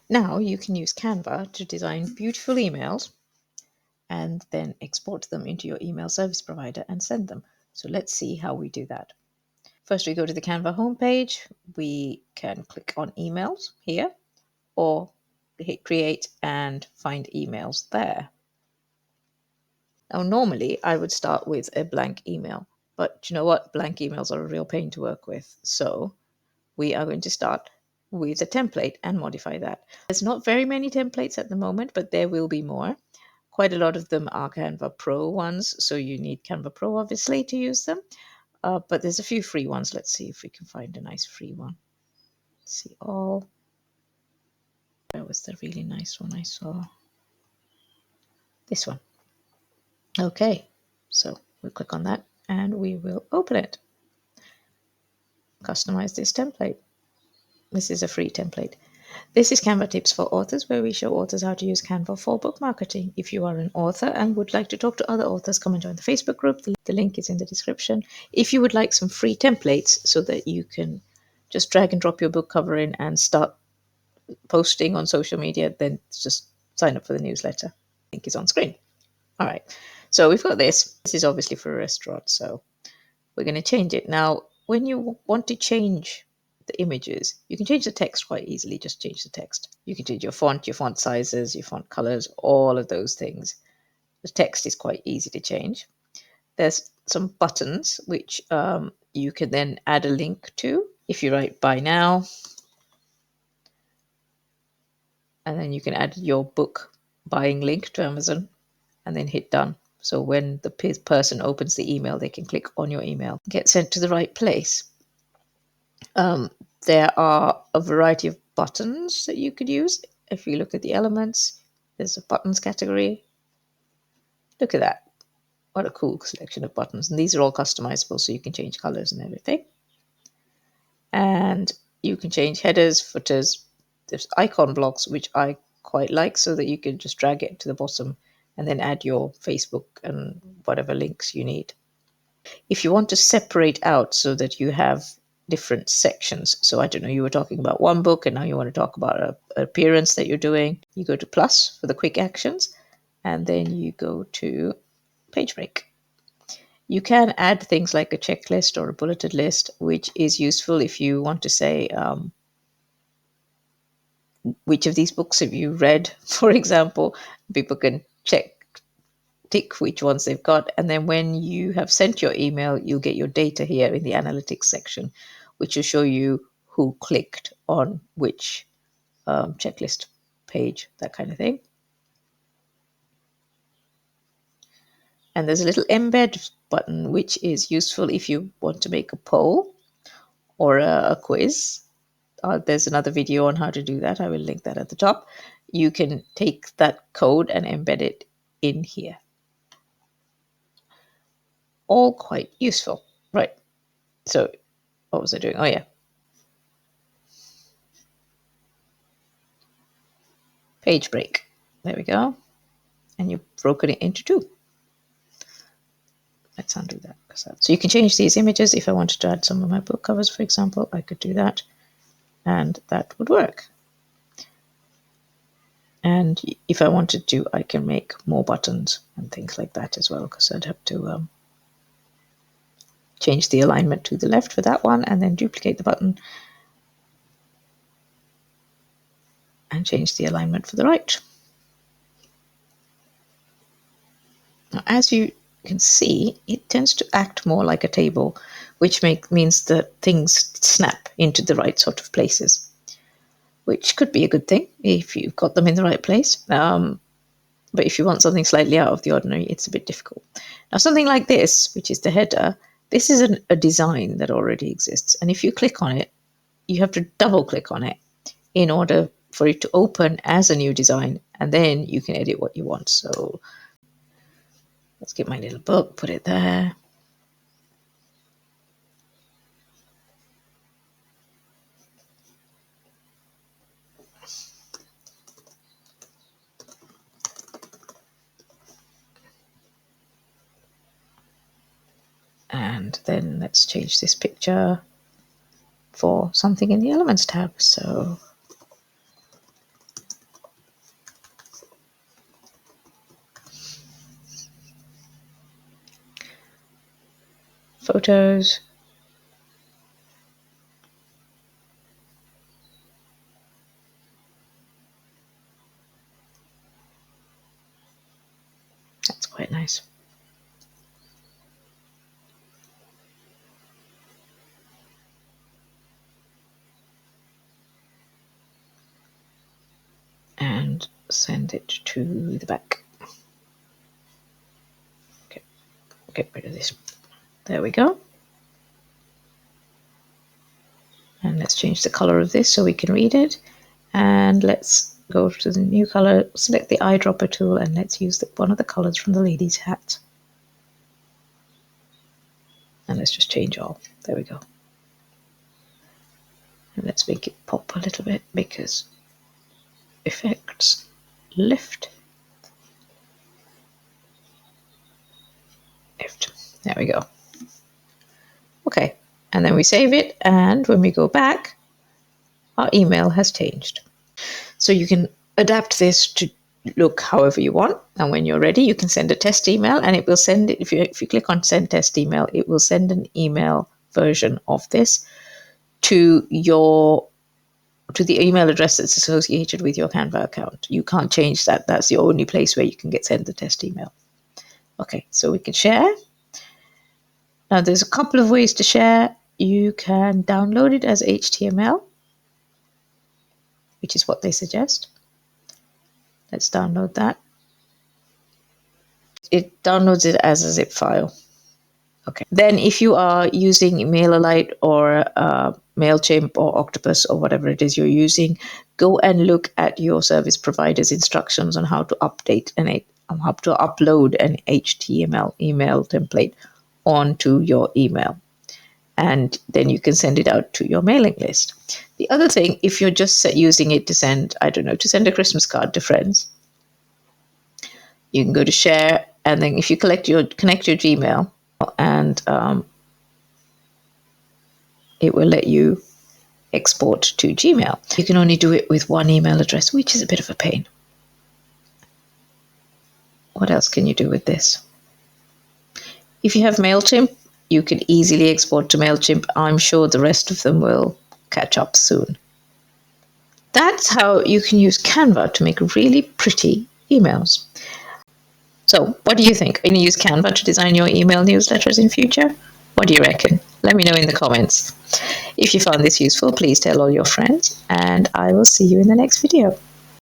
Now you can use Canva to design beautiful emails and then export them into your email service provider and send them. So let's see how we do that. First, we go to the Canva homepage. We can click on emails here or hit create and find emails there. Now, normally I would start with a blank email, but you know what? Blank emails are a real pain to work with. So we are going to start with a template and modify that. There's not very many templates at the moment, but there will be more. Quite a lot of them are Canva Pro ones, so you need Canva Pro obviously to use them. But there's a few free ones. Let's see if we can find a nice free one. Let's see all. That was the really nice one I saw. This one. Okay, so we'll click on that and we will open it. Customize this template. This is a free template. This is Canva Tips for Authors, where we show authors how to use Canva for book marketing. If you are an author and would like to talk to other authors, come and join the Facebook group. The link is in the description. If you would like some free templates so that you can just drag and drop your book cover in and start posting on social media, then just sign up for the newsletter. Link is on screen. All right, so we've got this. This is obviously for a restaurant, so we're going to change it. Now, when you want to change the images, you can change the text quite easily. Just change the text. You can change your font sizes, your font colors, all of those things. The text is quite easy to change. There's some buttons which you can then add a link to. If you write buy now, and then you can add your book buying link to Amazon and then hit done. So when the person opens the email, they can click on your email, get sent to the right place. There are a variety of buttons that you could use. If you look at the elements, there's a buttons category. Look at that. What a cool selection of buttons. And these are all customizable, so you can change colors and everything. And you can change headers, footers. There's icon blocks, which I quite like, so that you can just drag it to the bottom and then add your Facebook and whatever links you need. If you want to separate out so that you have different sections, so I don't know, you were talking about one book and now you want to talk about an appearance that you're doing, you go to plus for the quick actions and then you go to page break. You can add things like a checklist or a bulleted list, which is useful if you want to say which of these books have you read, for example. People can tick which ones they've got, and then when you have sent your email, you'll get your data here in the analytics section, which will show you who clicked on which checklist page, that kind of thing. And there's a little embed button, which is useful if you want to make a poll or a quiz. There's another video on how to do that. I will link that at the top. You can take that code and embed it in here. All quite useful. Right. So what was I doing? Oh, yeah. Page break. There we go. And you've broken it into two. Let's undo that. So you can change these images. If I wanted to add some of my book covers, for example, I could do that. And that would work. And if I wanted to, I can make more buttons and things like that as well, because I'd have to change the alignment to the left for that one and then duplicate the button and change the alignment for the right. Now, as you can see, it tends to act more like a table, which means that things snap into the right sort of places, which could be a good thing if you've got them in the right place. But if you want something slightly out of the ordinary, it's a bit difficult. Now, something like this, which is the header, this is a design that already exists. And if you click on it, you have to double click on it in order for it to open as a new design. And then you can edit what you want. So let's get my little book, put it there. And then let's change this picture for something in the Elements tab. So photos. That's quite nice. And send it to the back. Okay, get rid of this. There we go. And let's change the color of this so we can read it. And let's go to the new color, select the eyedropper tool, and let's use one of the colors from the lady's hat. And let's just change all. There we go. And let's make it pop a little bit, because effects, lift. There we go. Okay, and then we save it, and when we go back, our email has changed. So you can adapt this to look however you want, and when you're ready, you can send a test email, and it will send it. If you click on send test email, it will send an email version of this to the email address that's associated with your Canva account. You can't change that. That's the only place where you can send the test email. Okay, so we can share. Now there's a couple of ways to share. You can download it as HTML, which is what they suggest. Let's download that. It downloads it as a zip file. Okay. Then if you are using MailerLite or MailChimp or Octopus or whatever it is you're using, go and look at your service provider's instructions on how to upload an HTML email template onto your email. And then you can send it out to your mailing list. The other thing, if you're just using it to send, to send a Christmas card to friends, you can go to share, and then if you connect your Gmail, and it will let you export to Gmail. You can only do it with one email address, which is a bit of a pain. What else can you do with this? If you have MailChimp, you can easily export to MailChimp. I'm sure the rest of them will catch up soon. That's how you can use Canva to make really pretty emails. So what do you think? Are you going to use Canva to design your email newsletters in future? What do you reckon? Let me know in the comments. If you found this useful, please tell all your friends, and I will see you in the next video.